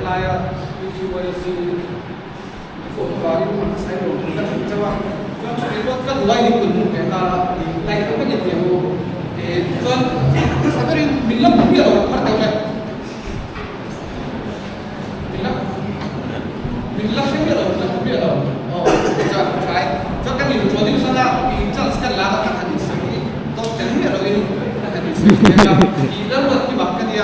haya yuji wala si phổ vào những mặt sai lầm các thứ cho bạn cho cái các loại những quần cái là lại có những điều để cho sao cái mình làm cũng biết rồi bắt đầu này mình làm sẽ biết rồi là cũng biết rồi cho cái cho cái mình cho đến sau đó thì cho sẽ là các thành sự tốt chắn biết rồi là thành sự thì lớp một cái bậc cái gì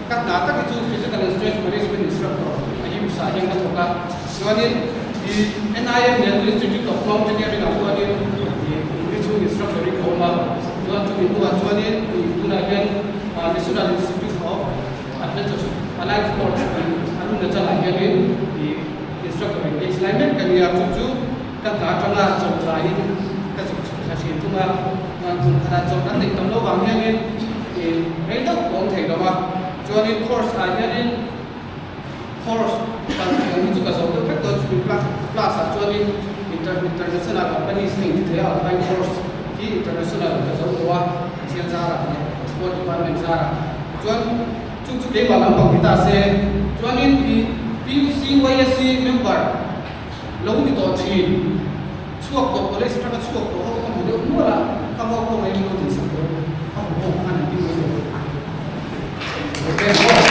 các data cái chú physical and stress management instructor ayun sa yang natuka so ani NIM National Institute of Long Engineering ako ani itu instructor ko ma so to itu actually itu na yan National Institute of Adventure Allied Sports anu na chala yan di instructor ke Islamic kan ya tu kan ta tanga chong lain ka kasi itu ma kana chong nan ni tamlo wang yan ai đâu cũng thấy đâu mà cho nên course nên course cần phải như chúng ta sống được các tổ chức plus cho nên international companies mình thế ở bên course khi international cái giống của thiên gia là export department ra cho chúng cái bảo làm bằng kita sẽ cho nên PUC YSC member lâu thì tổ chức suốt tổ college các suốt tổ không được mua là không ai mua thì sao không ăn thì mua okay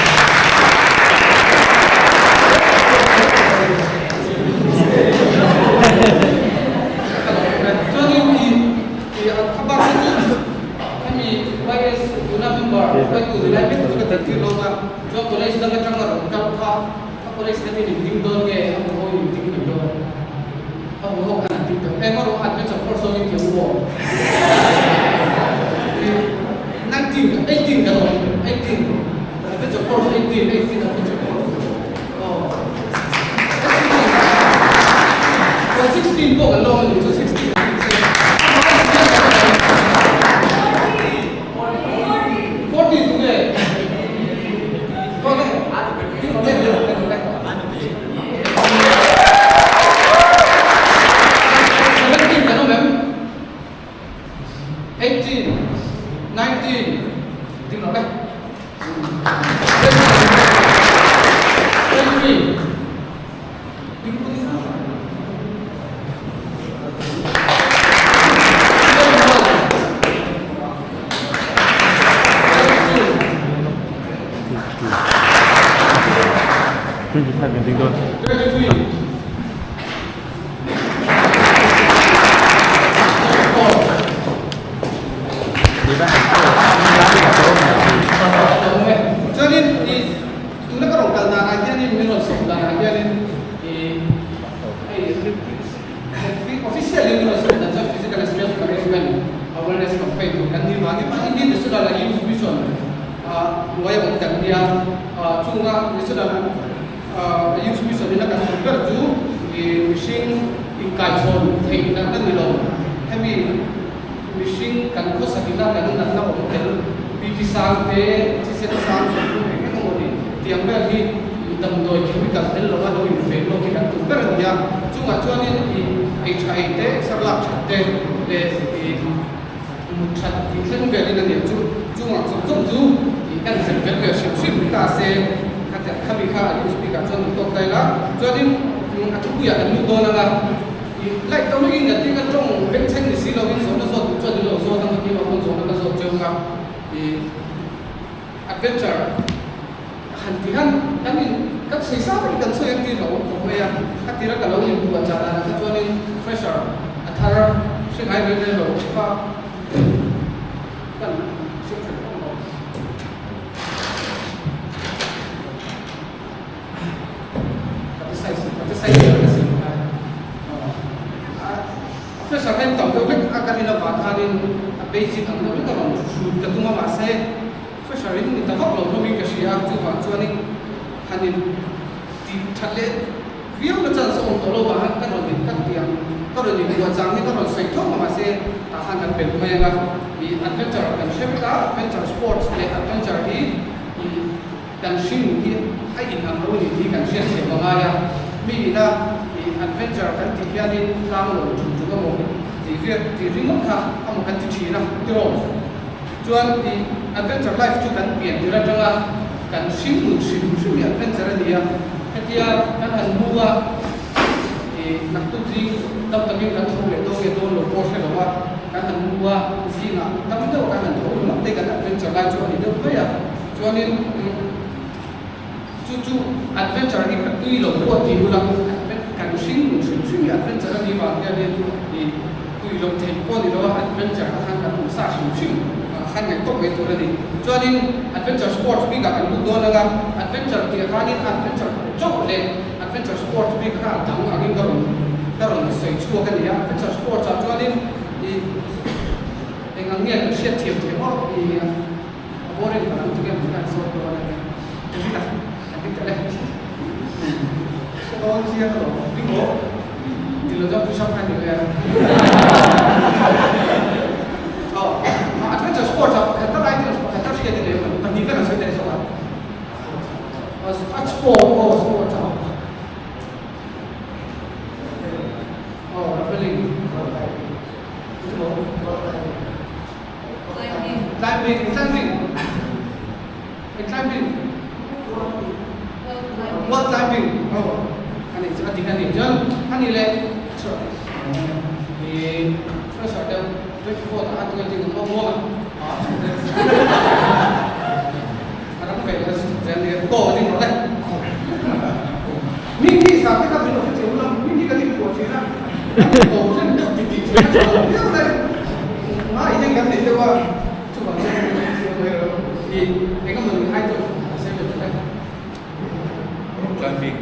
adventure sports adventure kan shin ai in ang lo ni kan shin se ma ya mi na adventure kan ti ya din kam lo chu chu mo ti ring kha am kan ti chi na ti ro chuan ti adventure life chu kan pian ti ra tanga kan sim ya adventure dia ketia kan han mua nak tu ji tam takin kan tu le to lo ko se lo wa kan han mua ji na tam do kan han to lo te kan adventure lai chu ni do ya cho nên chu adventure ni kan tu lo ko ti lu la kan sim ya adventure ni wa ya ni tu lo te ko ni lo adventure kan kan sa sim kan ngai tok ve tu ni cho nên adventure sports bi ga kan lu do la adventure ti ka ni adventure chok le adventure sports bi ka dang ang karon sei chu kan ya adventure sports cho nên ngang nge shit thiệp thế mo bore ni kan tu ke kan so do la ni ta ni ta le ko chia lo bingo di lo job shop kan ni ya adventure sports kata lain kata sih ada ni ni kan saya dari soal sport rappelling climbing wall climbing kan itu artikan ni jangan kan ni le first ada 24 tak ada yang ngomong karena kayak jadi kok ini boleh minggu sampai kan belum kecil ulang minggu kan itu bocil lah kok kan tak titik dia udah ini kan itu coba ini kan mengenai itu saya betul climbing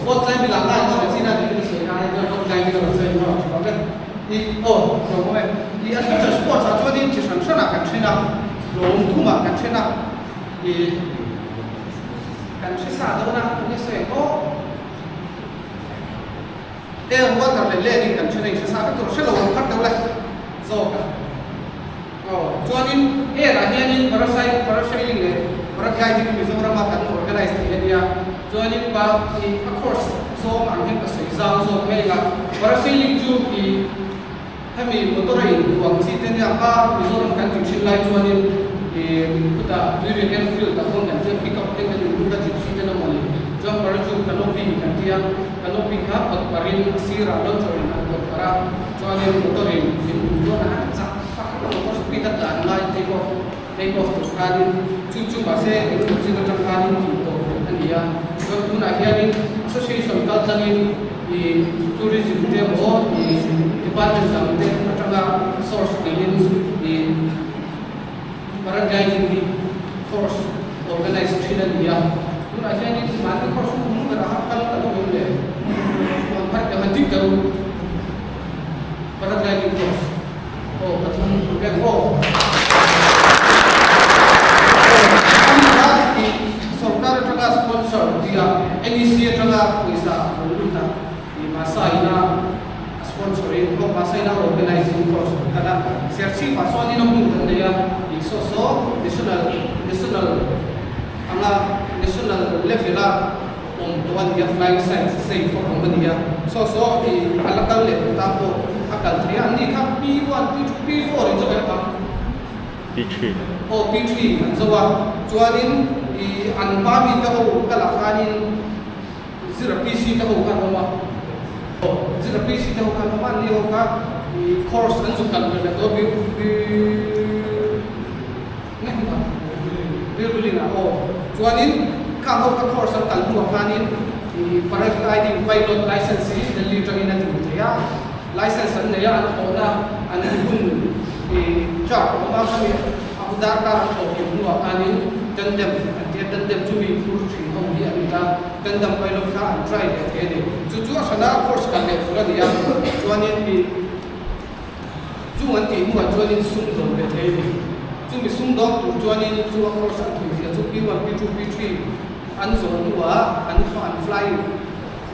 sport climbing làm lại thôi xin là những cái sự hay rồi không climbing là sự rồi ok đi rồi rồi đi adventure sports cho nên chỉ sản xuất là cảnh trên nào lồng thu mà cảnh trên nào thì cảnh sẽ xả đâu nào như sẽ có cái quan trọng là lên thì cảnh trên này sẽ xả cái tổ sẽ lồng khác đâu này rồi cả cho nên cái là hiện nay parasailing này paragliding thì chúng ta makan organize thì dia cho nên ba thì of course so ang hen ka sai zang so mai ga parasailing chu thì hemi motorin wang si ten ya ka mizoram kan tin chin lai cho nên thì puta during airfield ta kon kan pick up ten kan du ka tin si ten mo ni jo parachu canopy kan tia canopy ka pat parin asira lo cho nên ko para cho nên motorin tin do na cha motor speed at la take off to kanin chu base itu chu ka kanin to ania so tu na hianin association ka tangin di tourism te mo di department sam te atanga source nin di paragliding di course organized thina dia tu na hianin ma ka course mu ra hakal ka lo le on pat ka hatik do paragliding course patung ke सरकार टका स्पॉन्सर दिया एनईसी टका पैसा लुटा ये मासाइना स्पॉन्सरिंग को मासाइना ऑर्गेनाइजिंग कोर्स कदा सेर्सी पासोनी नो मुंग दिया इसो नेशनल आंगा national level on to one dia flying science safe for Cambodia so di alakal le tapo akal trian ni ka P1 P4 itu apa P3 P3 so chuanin i anbami ta ho kala khanin zira PC ta ho kan ma zira PC ta ho kan ma ni ho ka i course an su kan le to bi ngai ma building a ho chuanin ka ho ka course an kan lu khanin i paragliding pilot license delhi tangin an tu ya license an ya an ho na an hun i cha ma kami abu dakar ho ki lu khanin tandem chu bi pur thing hong dia ta tandem pilot kha try le the ni chu sana course kan le fula dia chuanin bi chu an ti mu chuanin sum do le the ni chu mi sum do tu chuanin chu course an thu dia chu P1 P2 P3 an zo nuwa an kha an fly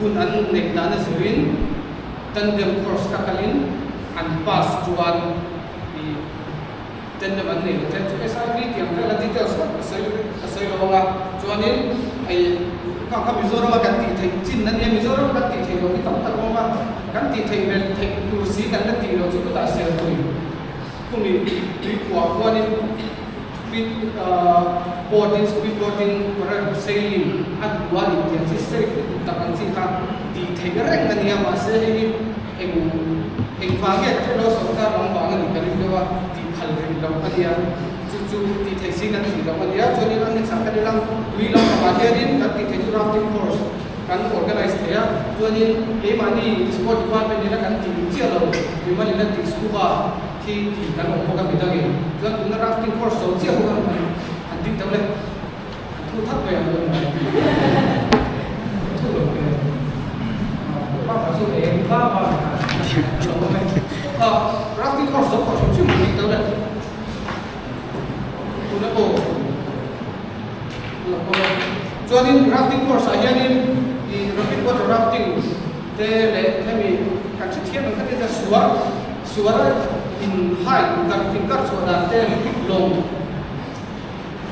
hun an nek da na sirin tandem course ka kalin an pass chuan ten de man nei ten chu SIV tiang la details sai lo nga chuanin ai ka Mizoram kan ti thei chin nan ye Mizoram kan ti thei lo ki tam tak lo ma kan ti thei vel thei tu si kan na ti lo chu ta se oi kumi ri kwa ni speedboarding para sailing at wali tiang si safe tu tak kan si ka ti thei reng kan ya ma se ni eng phage lo so ta long ba ni kan ri wa ti phal ri lo ka dia chu ti thei si kan ti lo ka dia chu ni an ni sa ka lang tui lang ba dia din ka ti thei chu rafting course kan organize thea chu ni e ma ni sport department ni la kan ti chi lo ni ma ni la ti scuba ki kan ko ka bida ge chu tu na rafting course so chi ko kan an tin ta le thu thap pe lo thu lo pe ba ba so e ba ba rafting course so ko chu ni ta le tu na ko chuanin rafting course a hianin i rapid water rafting te le hemi kan chi thiam kan te suara in hai kan tin kar suara te long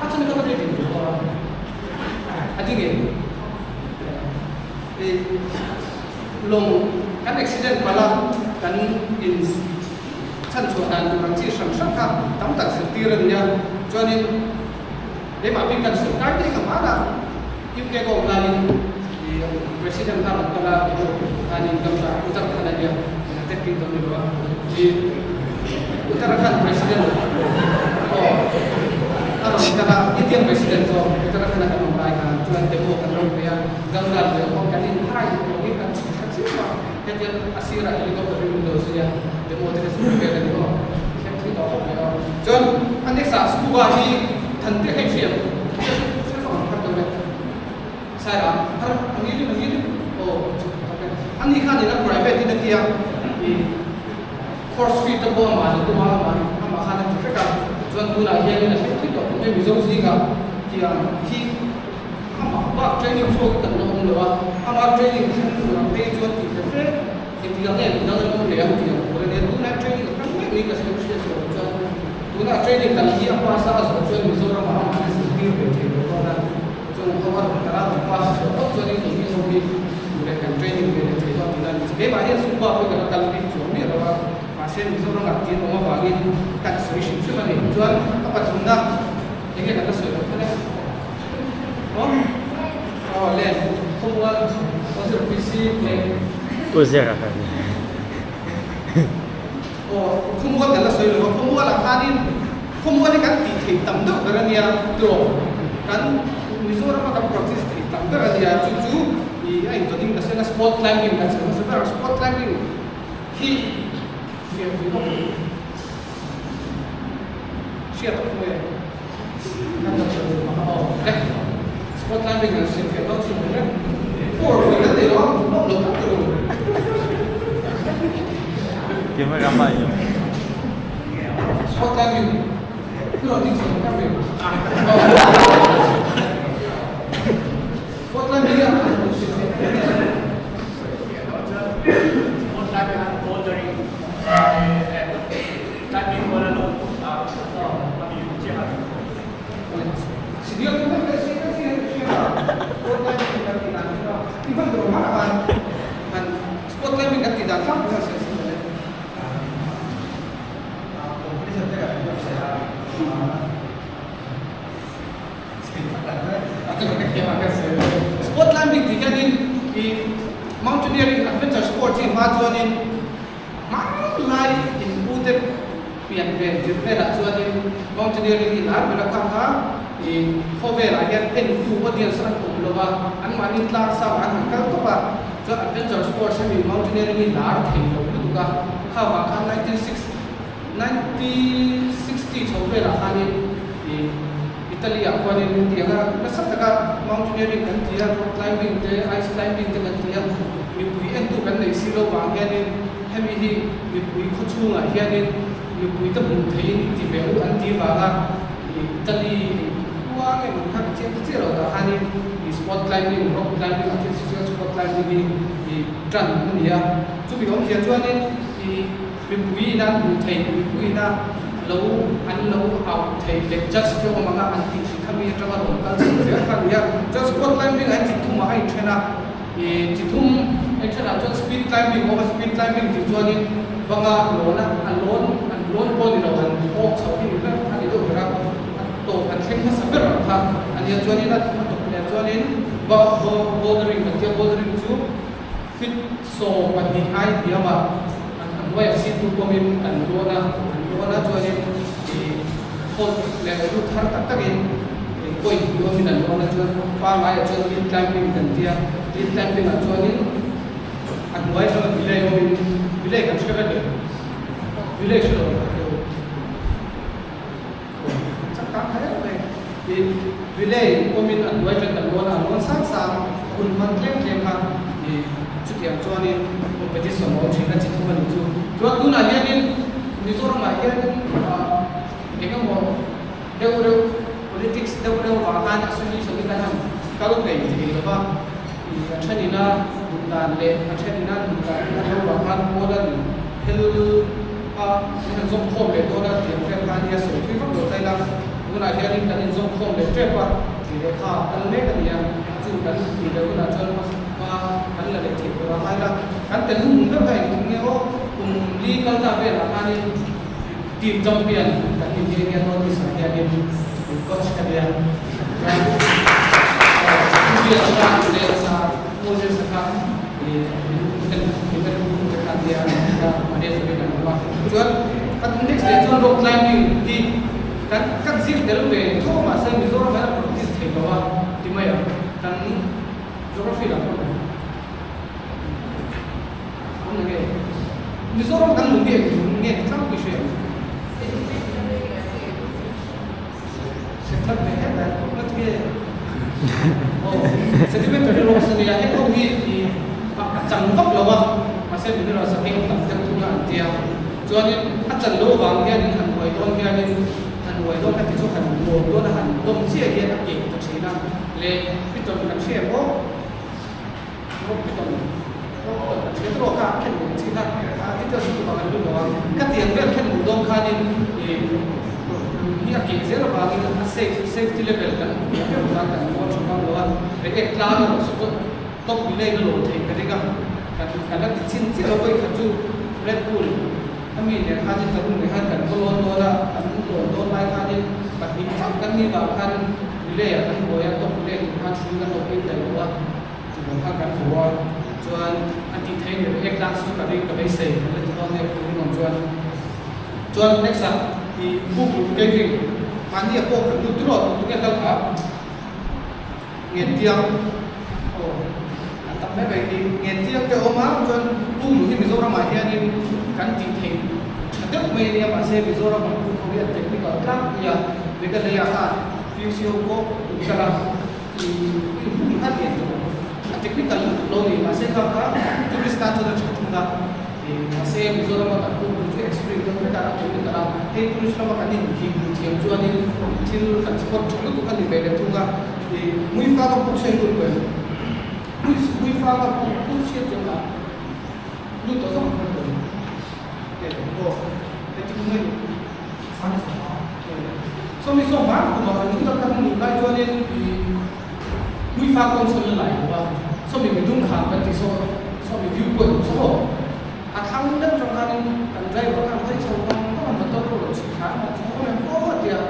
a chun ka te tin ko adige e long kan accident pala kan in chan suara tu kan chi sang sang ka tam tak se tiran ya chuanin để mà bên cạnh sự cái đấy cả má là những cái gồm là thì president ta là là những cái là Uttarakhand dia yang teknik tu dua di Uttarakhand president kalau kita Indian president tu Uttarakhand akan memperaikan tuan demo kan rupiah ganggal dia orang kan ini hai ini kan siapa jadi asira helikopter itu saja demo terus bergerak di bawah saya tidak tahu ya John anda sah scuba hi thần tiết hay phiền sẽ phòng phát động này sai đó anh nghĩ anh đi khai thì nó private thì nó kia thì course fee tập bao mà được bao mà khai thì phải cả cho tôi là hiện là phải thích hợp với ví dụ gì cả thì khi mà training số cái tận dụng được mà training là pay cho thì là này nó là một điều thì có nên tôi nói training các cái này là sẽ cho tôi nói training là gì apa sahaja so Mizoram orang masih sendiri begitu orang so orang cara pas so ini so mereka training begitu dan sebenarnya semua apa kalau itu ni adalah masih Mizoram lagi orang bagi kan solution cuma ni jual apa tunda ini kata saya oh len semua masuk PC len Uzera không có thể là sợi lửa không có là panin không có cái tỷ thị tầm được cái này rồi cái Mizoram mà cái practice thị tầm được cái này chú thì anh tôi tin là sẽ là sport climbing cái sẽ là sport climbing khi việc gì đó share tập về cái đó sport climbing là sẽ phải đó chỉ là cái cái gì đó nó lực từ Gimana gambarnya? Sport climbing, itu nanti sport climbing. Sport climbing apa? Sport climbing and bouldering, climbing mana lo? Kami jihad. Sedia kita kasih sport climbing kan tidak. Iban berumah kan sport climbing kan tidak sama. Sport climbing tiga di mountaineering adventure sport ini majuanin malai inputet pian pian jirpela juanin mountaineering ini lah belakang di hovela yang enku podian serang kumloba an manin lar sama an kal topa jo adventure sport ini mountaineering ini lar thelo duka hawa kan 1960 hovela kanin di Italy aku ada di tiada, masa tak mountaineering kan tiada, rock climbing te, ice climbing te kan tiada, mipui entu kan dari silo bang hianin, hemi hi mipui kucung lah hianin, mipui tu buntein di belu anti baga, Italy, uang yang bukan kecil lah, hanin di sport climbing, rock climbing, artificial sport climbing di dran pun dia, tu bilang dia tu hanin di mipui na buntein, mipui na lâu out thấy để just cái mà ngã anh thì kami trong cái đồng cái sự việc khác biệt just sport climbing anh thì thùng mà anh train à thì thùng anh train là just speed climbing hoặc speed climbing thì cho nên vâng anh lốn body đâu anh ốp sau khi mình anh đi đâu ra tổ anh train hết sắp rồi ha anh đi cho nên là cho nên bouldering cái bouldering chú fit so anh đi hai thì mà anh quay xin tu của mình anh lốn cho nênคนแล้วรูทาร์ตักตักเองก็อีกว่ามีนั่นว่านั่นชวนป้าไม้ชวนลินแคมปิ้งกันเดียลินแคมปิ้งชวนนี้อันไว้ชวนวิเลย์ว่าวิเลย์กันช่วยกันเลยวิเลย์ช่วยเราสักครั้งให้เลยวิเลย์ว่ามีอันไว้ชวนกันวันสร้างคุณมันเล่นเกมมาชุดอย่างชวนนี้มันเป็นที่สมองชีวิตจิตของมันอยู่ชวนคุณอะไรนี่มีส่วนมาเยอะนี่Dengan mau politics wahan asli sebenarnya kalau kayak gitu apa macam ini bukan le macam ini bukan wahan modern hil yang zoom le tu lah yang kan dia so itu pun betul lah bukan ada yang kan zoom le tu apa dia kan le kan dia juga dia pun ada kan le itu wahan lah kan tentu mungkin kayak gitu oh legal tapi lah kan team champion kan ini yang harus saya jadi coach kalian dan dia sudah Moses sekarang kita bukan dia ada sebenarnya apa tujuan kan next dia tujuan rock climbing di kan zip dalam itu masa Mizoram ada practice di bawah di mana kan geografi lah Mizoram kan mungkin kan bisa Setelah mereka dah komplit dia. Oh, setiap hari orang sendiri yang itu di cangkap lawa masih benar saking tak tentunya dia. Jadi acan lawa bang dia ni han waidon kan itu han waidon han dom cia dia tak kek tak sih nak le piton nak siapa piton kita tu orang kan sih nak kita suatu bahan dulu bang. Katian dia kan dom kanin ini zero bagi safety level kan dia mengatakan mau coba lewat mereka kelar sebut top nilai dulu ketika kadang cincin apa itu Red Bull kami dia kaji terus mereka kan kalau doa kan lain kaji bagi kan ni bahkan nilai kan boleh top nilai kan sudah top dari luar juga kan luar jual anti trainer kelas tu kadang safe kalau kita nak jual next di buku kering mandi apa perlu terus untuk kita tahu ngetiang oh tapi bagi ngetiang ke omah tuan buku ini Mizoram aja ni kan tinggi ada media masih Mizoram buku dia teknikal kan ya mereka dia fisio ko kalau buku hati itu teknikal untuk lori masih kakak tulis status tertentu masih Mizoram aku experience mereka ada juga dalam itu selama kali hidup yang jual ini til transport juga tu kan dibayar tu kan di muifa ka puksen tu kan muifa ka puksen tu kan lu tu sama kan oh itu mungkin sama so misal aku kita kan mulai jual ini muifa konsul lain so bidung kan di so view point so akan dan jangan drive orang hari cawang kan betul betul sekarang cuma oh dia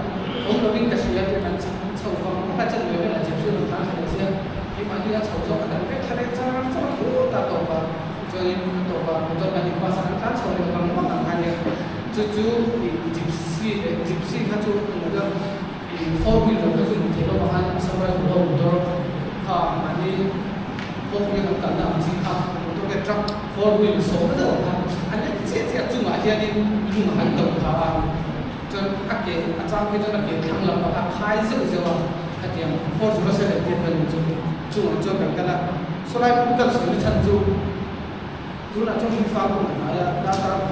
lebih kasihan dia kan cawang macam level aja sih tentang dia di mana dia cawang ada cara cawang tak tahu apa jadi tahu apa betul kan di pasaran kan cawang kamu kan hanya cucu di gypsy kan tu ada di 4-wheel kan tu mungkin bahan sampai betul mana pokoknya kan tak sih untuk truck 4-wheel so betul ada setiap cuma aja ni cuma hantar kawan jun akhir acak kita nak kita lambat khai sesuatu yang force besar dia pun cuma kalau soalnya bukan sekali candu tu nak cuma faham ya data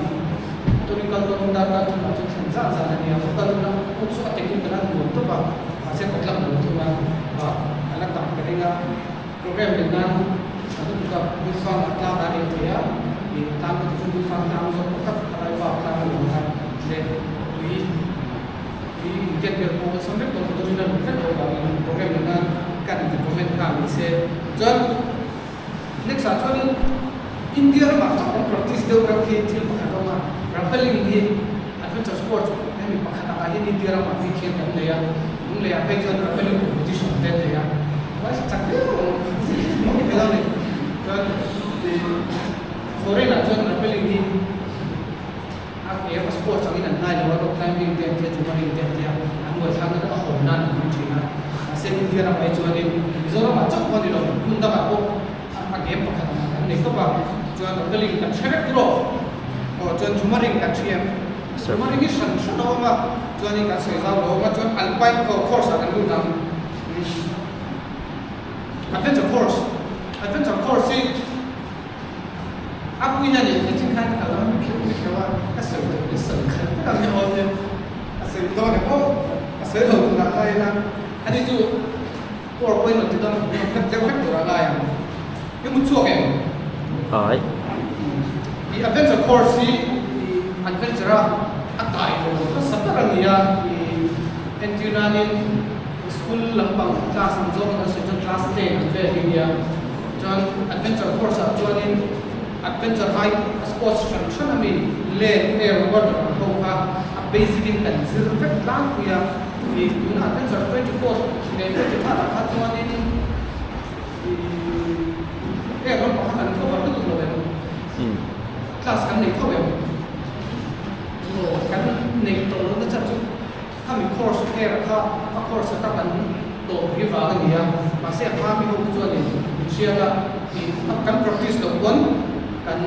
tu ni kalau data tu nak cuma sana ni apa kalau nak usaha teknik kan tu apa masih tak lama tu anak tak kena program dengan satu bukan faham data dia di tamu itu faham tamu tetap ada apa yang dan get your phone something to do in a program na kan comment ka mi se jon next actually India ma chak practice deu ra ki thil pa ka ma rappelling hi adventure sports ni pa khata ka hi India ma fi khen kan le ya ung le ya pe jon rappelling competition te le ya wa chak de mo ki pela ne jon foreign jon rappelling hi a sports ang inan nai lo climbing te te jumping te te ang wa thang na ho na ni thina se India ra pai chuan in zora ma chak ko ni lo kun da ba ko a game pa khata na ne ko ba chuan rappelling ka threat ro o chuan jumping ka thia jumping is san san lo ma chuan ni ka se za lo ma chuan alpine course ang lu dam adventure course aku ini ni macam kan kalau kita asal kan kalau ni orang asal itu ni asal itu nak lain lah. Ada tu PowerPoint itu dah jauh tu orang lain. Ini muncul kan? Hai. Di adventure course ni adventure atai tu. Sekarang ni ya di engineering school lampang kelas jom dan kelas 10 ada dia. John adventure course John ni adventure hike sports function ami le air water ho ka a basic in kan zero vet lang kuya ni tuna adventure 24 ne te ta ta to ni air water kan ko ba tu lo class kan nei ko lo kan nei to lo ta chu kami course air ka course ta kan to hi va ga ni ya ma se pa mi ho chu ni sia ga kan practice lo kon kan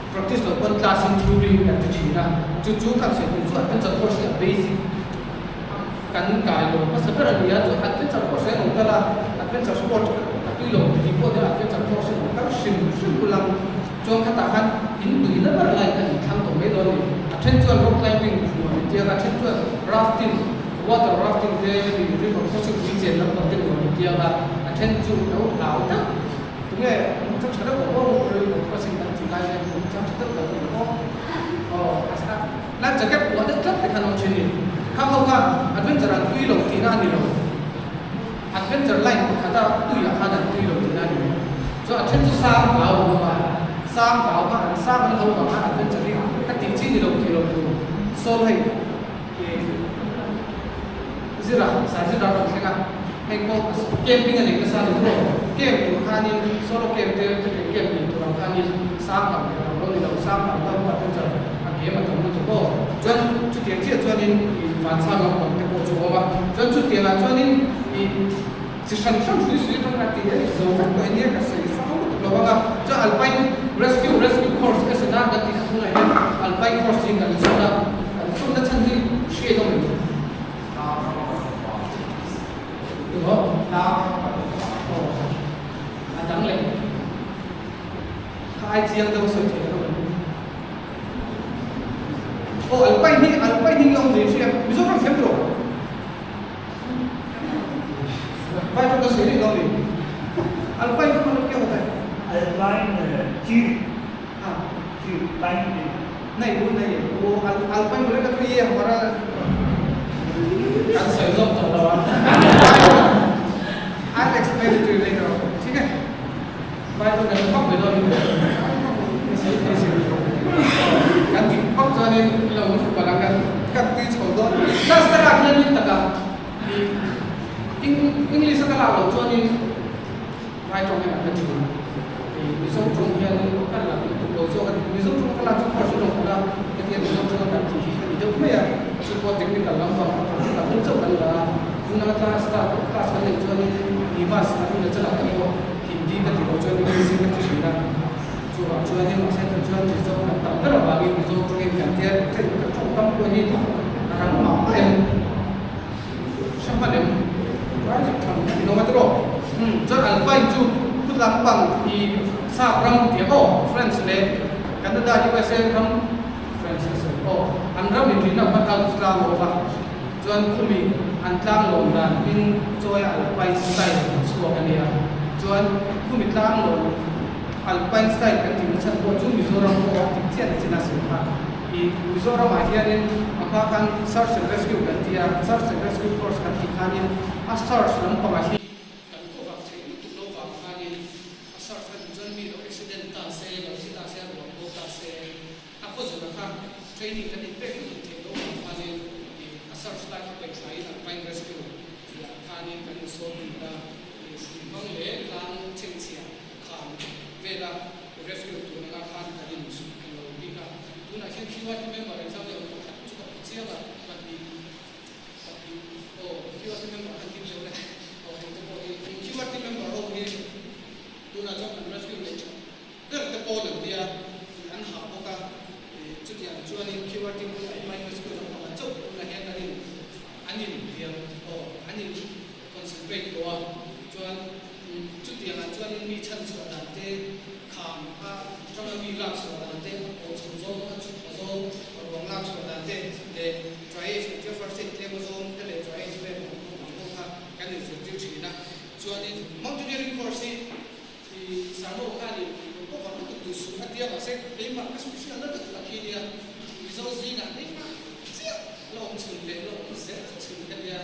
practice lo kon class in theory kan tu china chu kan se tu chuan kan course ya basic kan kai lo pa sa ra ya to adventure course no kala adventure sport tu lo ti po de adventure course no ka sim kulam chong kha ta han in tu na bar lai kan thang to me do ni adventure rock climbing no ti ga adventure rafting water rafting de river crossing vi chen lam to de no ti ga adventure no lao ta nghe trong trận đấu của người có sinh đang chịu đại diện trong trận đấu của là jacket của đất club thì khả năng chuyên nghiệp không không ha adventure là tuy lồng thì nan đi lồng adventure line của khả năng tuy là khả năng tuy lồng thì nan đi cho adventure sang vào mà sang lâu vào ha adventure đi các tính chi đi lồng từ solo hay gì là sai gì đó là cái hay có camping này cái sao được rồi game tụi khăn đi solo game thì game thì tụi khăn đi sang làm rồi đi đầu sang làm đâu mà bây giờ game mà tụi nó có cho chút tiền chia cho nên phản sang làm một cái bộ chủ mà cho chút tiền là cho nên chỉ sản xuất suy trong cái tiền rồi các cái này cái sự sao tụi nó bảo cho Alpine rescue course cái sự nào cái tiền này Alpine course thì cái sự nào chân đi share đâu đúng không? Trắng lên hai chiang đâu sợi thế đâu Alpine ông gì xem ví dụ rằng xem rồi vai trong cái sợi đâu đi Alpine có nó kêu là Alpine chữ line này Alpine boleh kata dia hamaरा kan sử dụng từ đó I'll explain it to you later on. ठीक है? Bài tôi đã khóc với tôi. Kan di khóc cho nên là một phần là kan tí chầu đó. Last cái là nhân tất cả. English cái là cho nên bài trong này là cái gì? Ví dụ trong kia cái là đồ số cái ví dụ trong cái là trong khoa sử dụng là cái tiền ví dụ trong cái thì cái điều mấy à? Support technical lắm mà là cũng trong cái là chúng ta class cái này cho nên Ibas aku dah celah tengok Hindi kan tengok jual Indonesia kan tu sudah cuba jual ni masa tu jual tu tak ada bagi tu pengen gantian tu compang tu ni akan mampu yang siapa dia banyak kan kilometer jual Alpine tu lampang di Sabang dia France le Canada USA kan France Andra ni nak patah Islam apa jual kumi antlang lom dan in joy Alpine style suah kan dia jual kumi tlang lom Alpine style kan tim macam tu cuma Mizoram ko tiada jenis apa Mizoram hianin apa kan search and rescue kan dia search and rescue force kan tikhanin a search lampang a hi kan ko ba thei tu lo ba hanin a search kan jon mi lo accident ta se lo si ta se lo ko ta se a ko zura kha training kan impact ni thei lo hanin a search la ka pe sai na find rescue ya hanin kan so mi da si bang le lang chen chia khan vela rescue tu na khan kan ni su lo bi ka tuna hian keyword member exam le ko chu ka chiala pati keyword member han tin le o to ko keyword member ho hi tuna job and rescue le der te ko le dia an ha ko ka chu dia chuan in keyword member ai rescue le ko chu tuna hian ka ni anin dia anin concentrate ko chuan chu dia an chuan in mi chan chu ta te kham a trong mi la chu ta te o chu zo zo rong la chu ta te le try to first it le zo le try to le ko ka kan ni chu chi na chuan in mountaineering course i samo ka ni ko ka tu su atia ba se le ma ka su si ala ta ki dia zo zi na le ma sia lo chun le lo se chun ka dia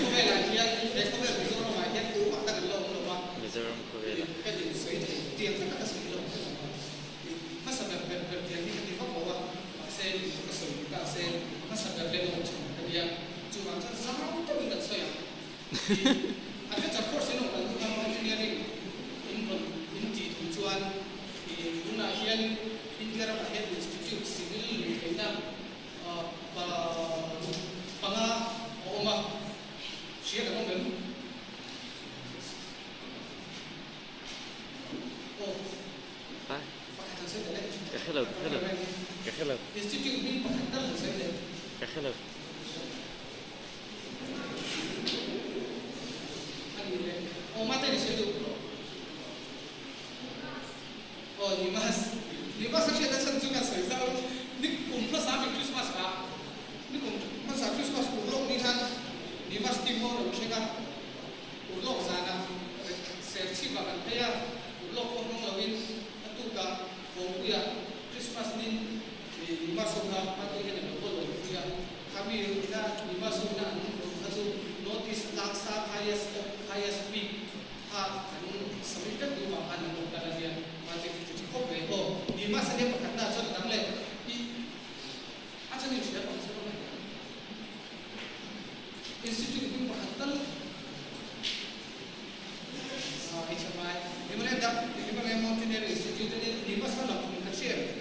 ko me la kia le ko me zo ma ya tu ma ta lo lo ba Mizoram Korea. cái gì xảy ra tiền tất cả sự lo nó sẽ được được tiền đi cái pháp bảo xe cái sự cả xe nó sẽ được lên một chút cái gì chủ bản thân sao tôi mình đặt xoay anh cái chặt phốt xe nó là chúng ta engineering in chỉ thủ chuan thì chúng ta hiện India là hiện institute civil Việt Nam và bằng mà chia được không được كخلب كخلب institute ni pakatan saya ni كخلب mata ni saya tu ni mas saya dah sentuh kan saya tahu ni plus apa Christmas kah ni masa Christmas urut ni kan ni mas timur saya kan urut sana saya sih bahkan saya urut orang lain itu kah Korea Christmas ni lima sona atau yang betul dia kami kita lima sona atau notice laksa highest peak sebentar tu bahan bukan dia macam itu kau betul lima saja berkata contoh dalam aja ni siapa institut itu berkata HMI di mana Mountaineering Institute ini lima sekolah kecil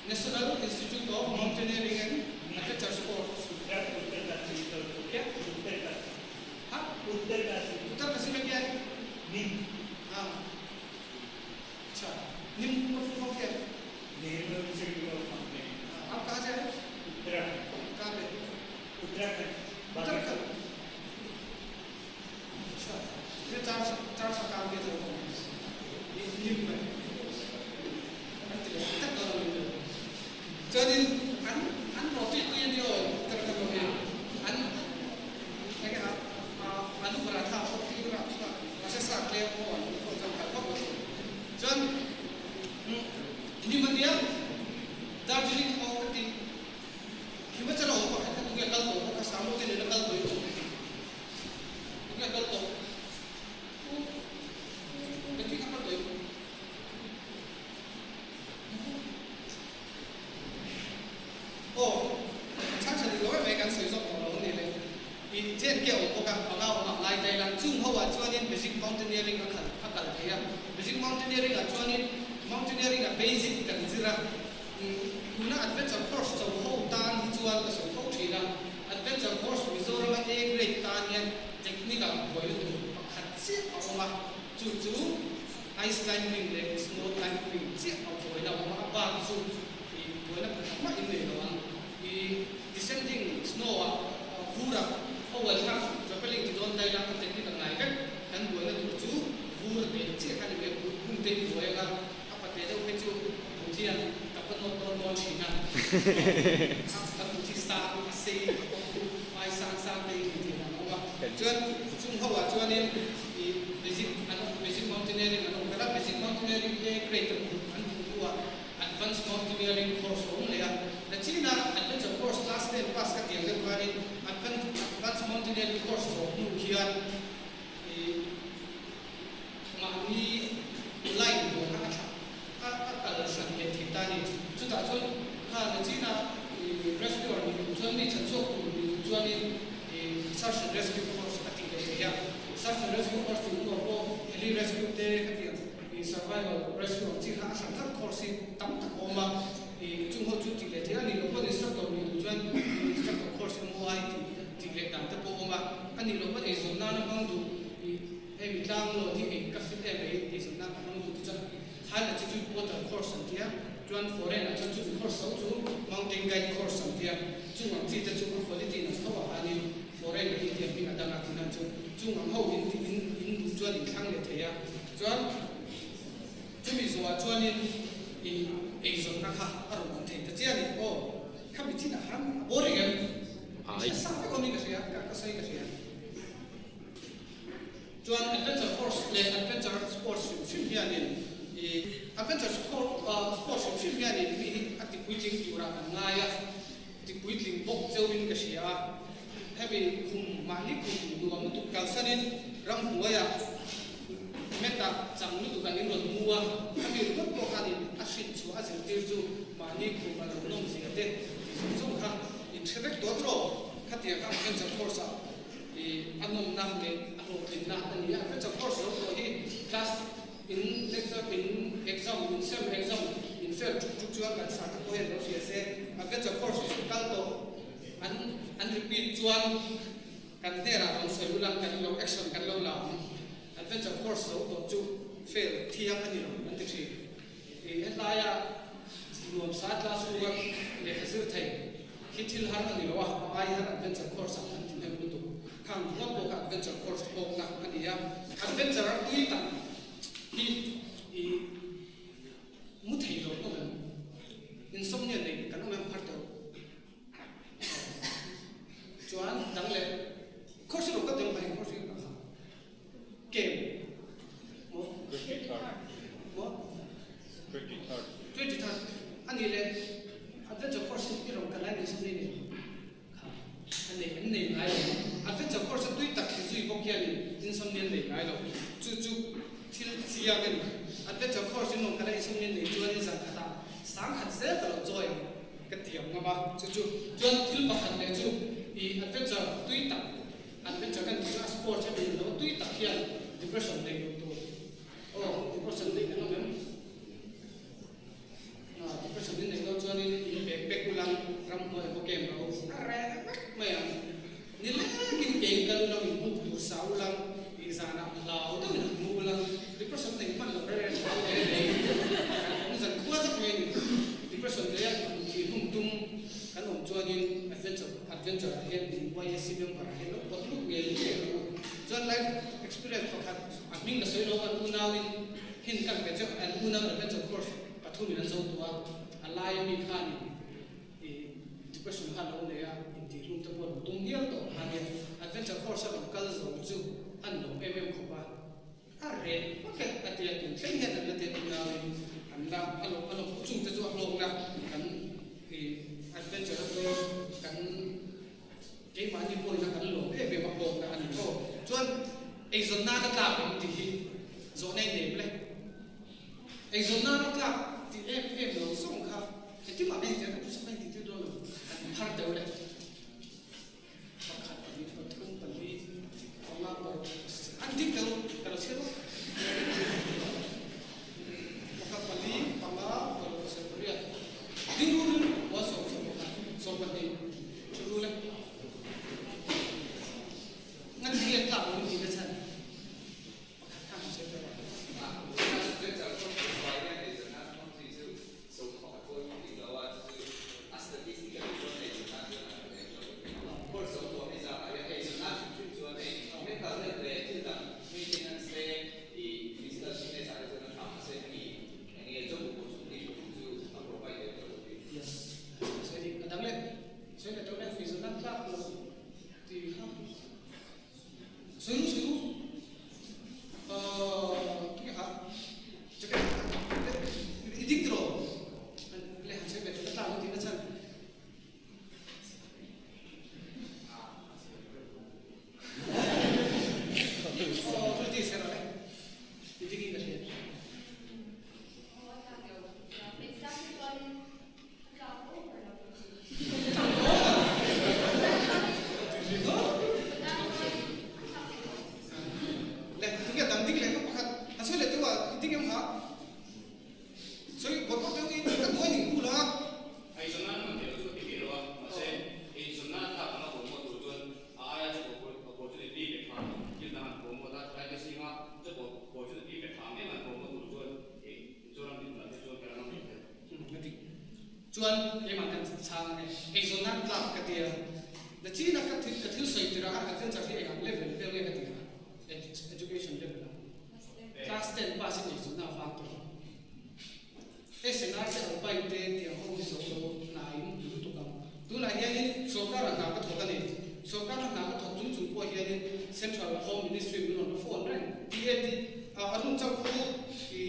National Institute of Mountaineering and Adventure Sports. उत्तर कसी में क्या है? नीम. हाँ. अच्छा. नीम का full form क्या है? National institute of mountaineering. आप कहाँ से हैं? उत्तराखंड. कहाँ पे? उत्तराखंड. उत्तराखंड. अच्छा. ये चार सरकार के थे. नीम में. तक करो. jadi an profit tu yang dia terkena an mereka anu berata profit tu nak masa saat dia pun sampai kau jadi ini dia Darjeeling mau kerti kita cara apa kita tu kalau tu kita samu tu dia kalau tu kita kalau tu tapi apa tu chắc chắn là mấy cái sử dụng của nó này này, thì trên kiểu của các bạn nào lại đây là chung hậu cho nên basic mountaineering là cần thấy à, basic mountaineering là cho nên mountaineering là basic cần gì ra, cú na adventure course cho hậu tan thì cho là sử dụng chỉ là adventure course ví dụ là A grade tan nhân technique là với được hạt xếp ở mà chủ ice climbing này, snow climbing xếp ở với là mà ba số thì với là mà in này là descending snow vura awal kan traveling di don dai lang teknik ang nai kan kan buat na tu vura de che kan be pun te buat ga apa te do ke chu ujian kapan no china ang uji sa se mai sang de ni na ma chuan chung hawa chuan ni basic mountaineering ano kala basic mountaineering e create an buat an advanced mountaineering course on there. The China adventure course last 10 pass ka tiang den kani advanced mountaineering course so here mani line do ka kal san le thitani chuta chon ha the China rescue ni chon ni chanso ni chuan ni search and rescue course ka ti le ya search and rescue course tu ko heli rescue te ka ti survival rescue chi ha san thak course tam tak oma chung ho chu ti le te ani lo ko instructor ni chuan instructor course mo ai ti le tam ta po oma ani lo ko e zona na bang du e mi tang lo ti e ka fit e e zona na bang du ti chuan ha la chi chu water course an tia chuan foreign a chu course so chu mountain guide course an tia chung ang chi ta chu quality na so ani foreign ni ti mi ada na ti na chu chung ang ho in du chuan in thang le te ya chuan chumi zo chuan in e zon na kha aro te ta chia ni o kha mi chi na han boring ai sa fa ko mi ka sia ka sai ka sia chuan adventure course le adventure sports film hian ni adventure sports film hian ni mi ati puiting tura nga ya ti puiting bok chewin ka sia heavy khum mali khum nuam tu kalsanin ram huaya meta changlu tu kanin ron muwa kami ro ko kani asin chu azil tir chu mani khu ma ro nom si ate so kha in thebek to tro khatia ka adventure course anom nam le alo tin na ani adventure course ro hi class in exam in sem exam in fair chu ka sa ka ko hen ro si se adventure course kal to an repeat chuan kan dera on selulang kan lo action kan lo la adventure course so to chu fail thiang ani ro an ti hetlaya nuam sa class work le hazir thai hitil har ani lo wa ai har adventure course an tin hem tu khang ngop ko adventure course ko na ani ya adventure tui ta hi mu thei lo no insomnia nei kan ma phar to chuan dang le course ro ka dang bai course ka game what 20 third ani le adventure course ki ro ka lai ni samni ni ani ai adventure course tui tak ki zui bok hian in samni nei ai lo chu thil chia ga ni adventure course no ka lai samni nei chuan ni sang khata sang khat se ta lo joy ka tiam ma ba chu chuan thil pa khat le chu I adventure tui tak adventure kan tu sport cha bin lo tui tak hian depression nei lo to depression nei no mem depression nei lo chuan in back ulang ram mo ko kem lo are me ni le kin ke kan lo in book tu sa ulang I sana lao to mu ulang depression nei man lo re ni san kwa sa me depression le ki hum tum kan om chuan in adventure hian in YSC member hian lo bot lu nge le chuan life experience ko khat adming na soi lo kan unau in hin kan ke chak an unau adventure course pathum in zo tua alai mi khan depression khan lo le ya in ti rum ta bon tung hial to han adventure course lo kal zo chu an lo ko ba are okay atia tu chen hian na te unau an la alo chung te chu lo na kan adventure ko kan ke mani boy na kan lo be ba ko na an ko chuan ei zon na ta ba ti hi zo nei nei ble ei zon na ta ti lo song kha ti ma be ti ka sa ti ti do lo an har de le ba kha ti ko thun pa ni ma ba an ti ka lo se lo ka pa ni pa ma ko se ria dinuru wa so pa ni churu le ngan dia tak boleh tidak sana. Kamu saya chi na ka thil soi tira ha kan cha hi level level ka tira education level class 10 passing is na fa to SNR se albai te ti ho so na in tu kam tu na hian sokar na ka thoka ni sokar na ka thok chung chung po hian central home ministry min on phone ran TAT arun chau ko ki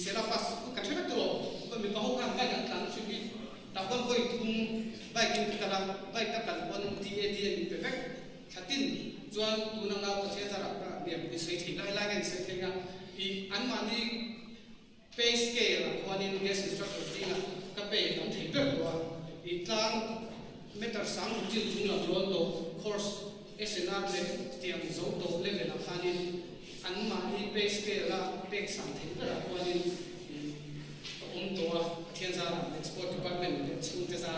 syllabus ka thena to ko mi pa ho kan ka tan chu bi ta kon voi tum bai kin ka la bai ta kan on TAT ni perfect khatin chuan tu na nga ko che ra ka niam ni sei thei lai lai kan sei thei nga I an ma ni pay scale ko ni guest instructor tinga ka pay kan thei per to I tlang meter sang jil chung la ron to course SNR le tiang zo to level a khanin an ma ni pay scale la pay sang thei per ko ni to thian za export department le chung te za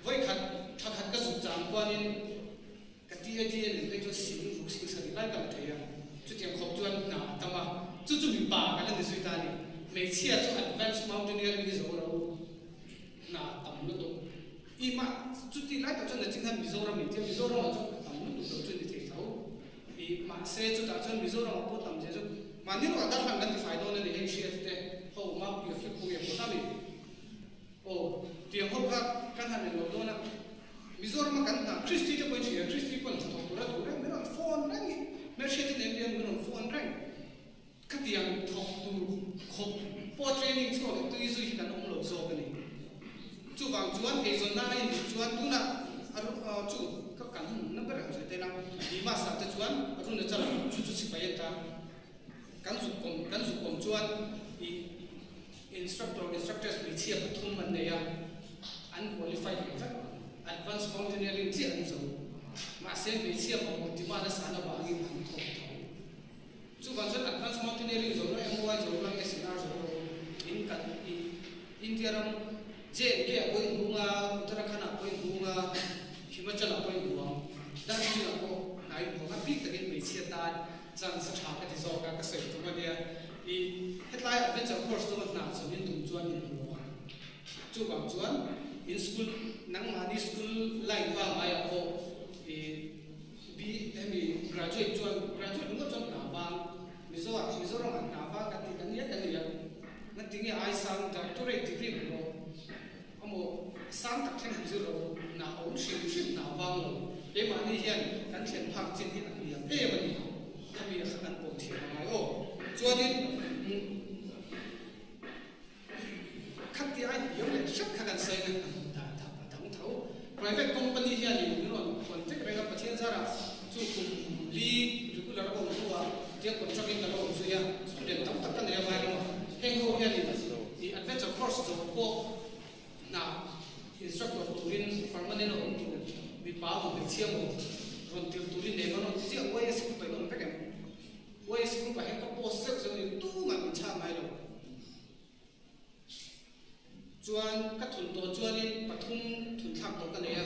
voi khat khat ka su chang ko ni ka TAT ni pe to sim ru sim sa ni lai ka thei ya chu tiang khop chuan na tama chu chu mi ba ka le sui ta ni me chia chu advanced mountaineering ni zo ro na tam no to I ma chu ti lai ta chu na jing han Mizoram ni ti Mizoram chu tam no to chu ni thei thau I ma se chu ta chu Mizoram po tam je chu ma ni ro da han kan ti fai do na ni hei share te ho ma pi ki ku ye po ta mi o tiang ho ka kan han ni lo do na Mizoram kan na Christy te point here Christy kon chu to ra do ra me na phone na ni Merchant in India mình on phone rank, các tiếng học tu học po training cho cái tôi duy cái ông lộc số cái này, chú vàng chuan cái zona này chuan tu na, chú các cảnh nó bắt đầu thế nào, đi mà sao thế chuan, rồi nó chả chú chỉ phải ta, cảnh dục công chuan, instructors bị chia bắt thùng mình này à, unqualified advanced mountaineering chia anh rồi. Mà xem bị chia bằng một tí mà nó sáng là vào những hàng thổ chú vẫn rất advanced mountaineering rồi nó MOI rồi nó SNR rồi in cần India ram je kia કોઈ bunga Uttarakhand કોઈ bunga Himachal કોઈ bunga dan ni là ko nai bunga pi takin bị chia tan chang sa tha ka ti zo ka sei tu ma dia I headline adventure course tu na so min tum chuan ni chú vẫn chuan in school nang ma ni school line wa mai a ko graduate đúng không trong nào vang Mizoram nào vang cái tiếng nhất là gì nó tiếng gì ai sang doctorate degree rồi ông một sang tập thành hành rồi nào ông xin nào vang rồi cái mà đi hiện cái chuyện phẳng trên hiện là gì cái mà đi cái bây giờ các bộ thiền nói ô cho nên khách thì ai hiểu là rất các xây nên thẳng thấu private company hiện thì nó còn chắc là các thiên gia là chú cùng li chú là có một số tiếng còn cho mình là có một số ya student tập tập cái này vài rồi heng ho ya thì adventure course rồi có na instructor turin permanent on tu bị bảo một cái chiang một rồi tiêu turin này nó chỉ là quay school phải nó phải cái quay school phải có post rồi tu mà mình cha mai rồi chuan các thùng đồ chuan đi bắt thùng thang đồ cái này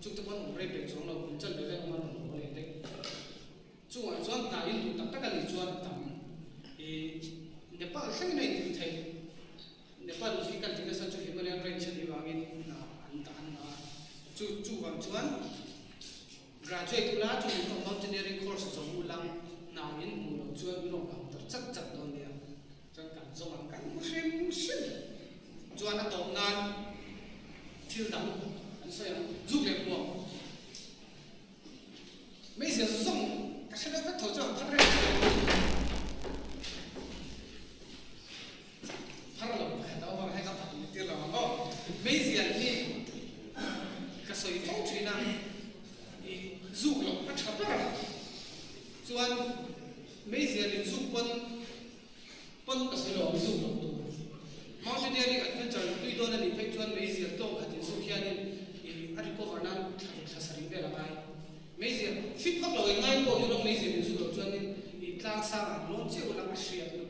chúng ta vẫn phải để cho nó cũng chân để mà nó lên đấy chuan na in tu tak tak ali chuan tam Nepal sang này thì thấy Nepal khi kan tinggal san chu Himalayan range ni wangin na an chu wang chuan graduate la chu mountaineering course zo ulang na in mu lo chuan no kam tar chat don dia chang kan zo ang kan sim chuan a tom nan thil dam an sai zu le mo mấy giờ xong các xe đất thổ cho phát ra phát ra lòng phải đâu mà hay gặp thật tiền là không mấy giờ đi các sợi phong thủy năng dù lòng nó chập ra chuan mấy giờ đi dù quân các sợi lòng dù lòng tụ mountaineering adventure tuy đôi là đi phải chuan mấy giờ to hạt tiền dù kia đi ăn cover năng thật sự về là ai mấy giờ fit phát lời ngay bộ như là mấy giờ mình dùng được cho nên thì lang sang nó chỉ là cái sự nó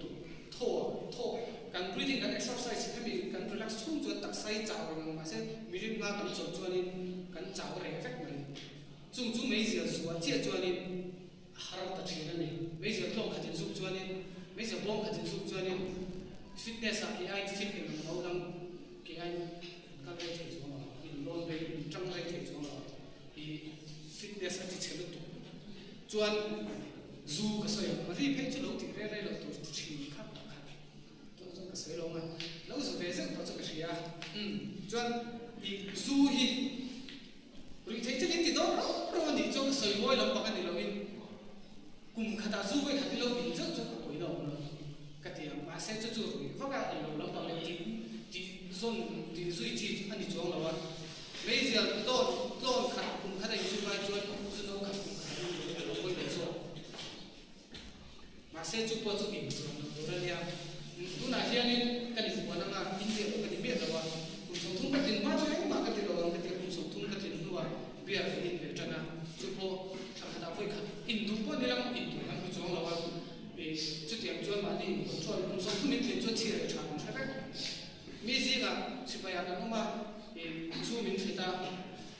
thô cần breathing cần exercise cái mình cần relax xuống cho tập say chào rồi mà sẽ mình nga cần cho nên cần chào cái effect mình chung mấy giờ xuống chia cho nên harap tập chuyện này mấy giờ long hạt tiền cho nên mấy giờ bom hạt tiền cho nên fitness cái ai fit cái mình nấu lắm cái ai các cái thể cho nó in lon về trong cái thể cho nó thì fitness ati chelo tu chuan zu ka soya ri phei chu lo ti re lo tu chi kha kha to zo ka soi lo ma lo zu ve zeng to chu ka ria chuan I zu hi ri thei chu ti do ro ni chu soi moi lo pa ka ni lo in kum khata zu ve khati lo bin chu chu ka koi lo no ka ti ma se chu chu ri va ka lo pa le ti zon ti zui chi ani chuang lo wa mấy giờ tôi khát cùng khát này xung quanh tôi cũng đâu khát cùng khát đâu quay lại rồi mà sẽ chụp bao nhiêu hình rồi đó là tôi nói riêng nên cái gì mà nó là kinh nghiệm cái gì biết rồi cùng sống thung cái gì mà cho anh mà cái gì rồi cái gì cùng sống thung cái gì nữa biết cái gì về cho nó chụp bao thằng khát phải khát in thung bao nhiêu lắm in thung anh cũng chọn rồi vì chút tiền chọn mà đi chọn cùng sống thung mình chọn chia để chọn phải đấy mấy gì cả chỉ phải làm nó mà su min thita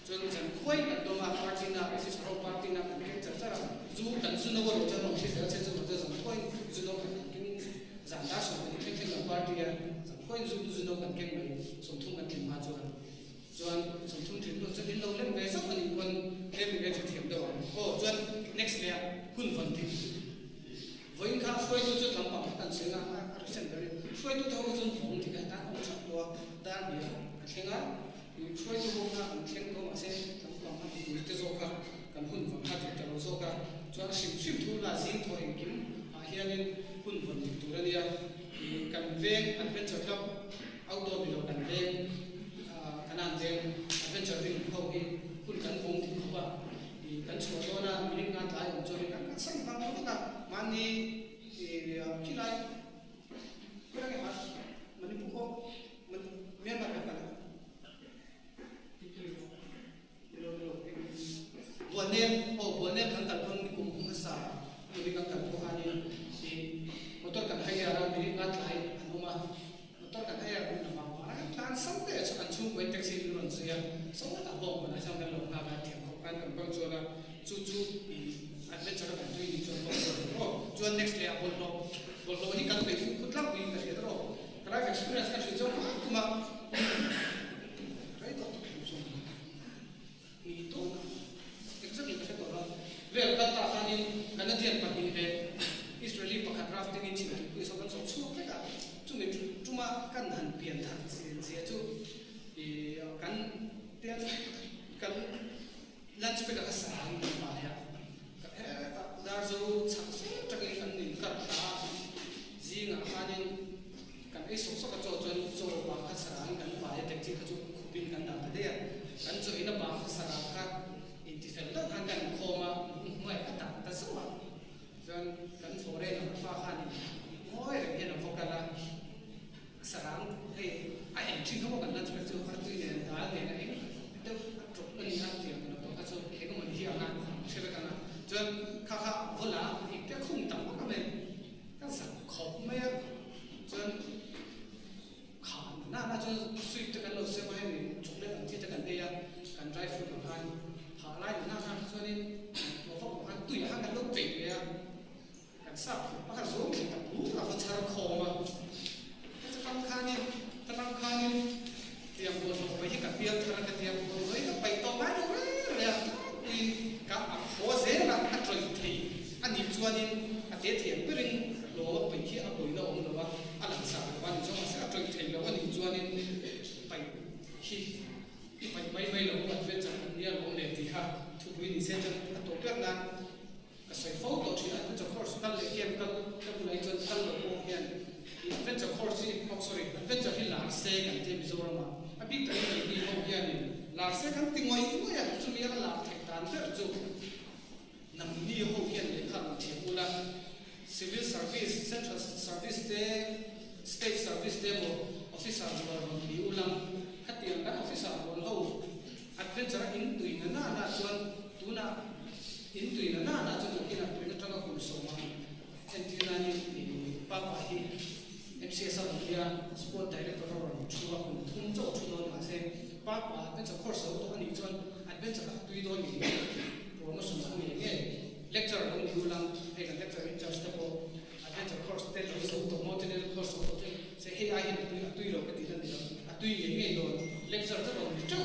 chuan chan khoi kan do ma party na si charo party na kan ke chara zu kan su no ro chan no si se se chu zo khoi zu no kan kin zan da so ni ke ke party ya khoi zu no kan ke mai som thung kan tin ma chuan som thung tin do chen lo lem ve so kan kon em ve chi thiam do o chuan next le kun van ti voin kha khoi tu chu lam pa kan se nga a sen dare khoi tu tho chun phong ti ka ta ko chak do ta ni khenga khoi tu ho na khen ko ma se tam pa ma ti te zo kha kan hun van ha ti ta lo zo ka chuan sim thu la zing tho in kim a hianin hun van ti tu ria kan veng adventure club outdoor bi lo kan veng kanan veng adventure ring ho hi kun kan phong ti kha ba kan chho do na mining na tai om chori kan sang phang lo ka mani khilai ko ra ha mani pu ko man Myanmar ka kana buanem kan tal pang kum sa ni kan tal ko hani motor kan haya ra mi ngat lai anuma motor kan haya kum na ma ra kan sang de kan chung wei taxi ron sia so ta ho ma sang kan lo ka ba thiam ko kan pang cho la chu adventure kan tu ni chon ko chuan next le bol lo hi kan pe fu khut lak ni ka ro drive experience kan chu kuma right to ni to exactly ka to ra ve ka ta hanin kan dian pa ni le Israeli pakhat rafting in chin ku so kan so chu ka chu me chuma kan han pian tha sia chu kan tian kan lunch pe ka sa ang pa ya ka ta dar zo chak se tak ni kan nin ka ta ji nga hanin kan ai so ka cho ba ka sa ang kan pa ya tek chi ka chu khupin kan da de ya kan cho ina ba ka sa ka intifel la kan khoma mai ka ta so ma jan kan fore na pa khan moi re na fokala sarang he ai en chi ko kan lunch pe chu har tu ne da ne na e to to ni ha ti kan to ka so e ko man hi ana che be kana jan kha vola ik te khung tam ka me kan sa khop me jan khan na jan sweet te kan lo se mai ni chuk le kan ti te kan de ya kan drive through kan ha lai na ha so ni to fok kan tu ya kan lo pe ya kan sa pa ka zo ni ta bu ka fa char khoma ta kam khanin tiam bo no pai ka pia tra ka tiam bo oi ka pai to ma no le in ka a ho ze na a troi thei ani chuanin a te thiam piring lo pai hi a boi no om lo wa a lang sa wa ni chong sa troi thei lo ani chuanin pai hi i pai lo wa ve cha ni a lo ne ti ha thu wi ni se chan a to pek na ka sai fo to chi a cha course kal le kem kal lai chan kal lo ko hian adventure course adventure hi la se kan te Mizoram a big time ni ho hian la se kan tingoi mo ya chu mi la thek tan ter chu nam ni ho hian le khan thi ula civil service central service de state service de mo officer ro ni ulam khatian da officer ro ho adventure in tuina na chuan tuna in tuina na chu kina tuina tanga kun so ma entina ni pa pa hi MCS dia sport director ro chuwa kun thum cho chuno ma se pa pa adventure course to ani chuan adventure tui do ni promotion sa ni nge lecture lo ni ulang he kan lecture in just to adventure course te lo so to mountain course to se he ai ni tui lo ka ti dan ni tui nge do lecture to ro chau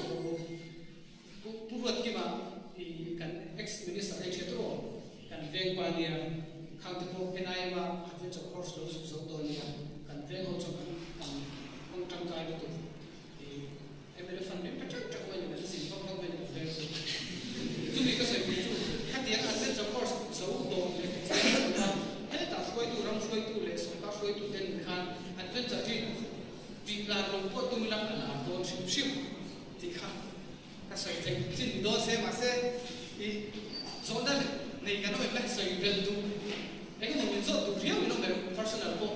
pu pu wat ki ma veng pa nia khang te po NI ma adventure course lo su so to nia kan veng ho chok kan hong tang kai to e emele fan me pachak chak wa ni sin pok pok ben ve tu mi ka sai tu hatia adventure course so to le ele ta foi tu ram foi tu le so ka foi tu ten khan adventure ti la ro po tu mi lam na to ship ship ti kha ka sai chin do se ma se i so da nei ka no e sai vel tu e ko mi zo tu rio mi no me personal po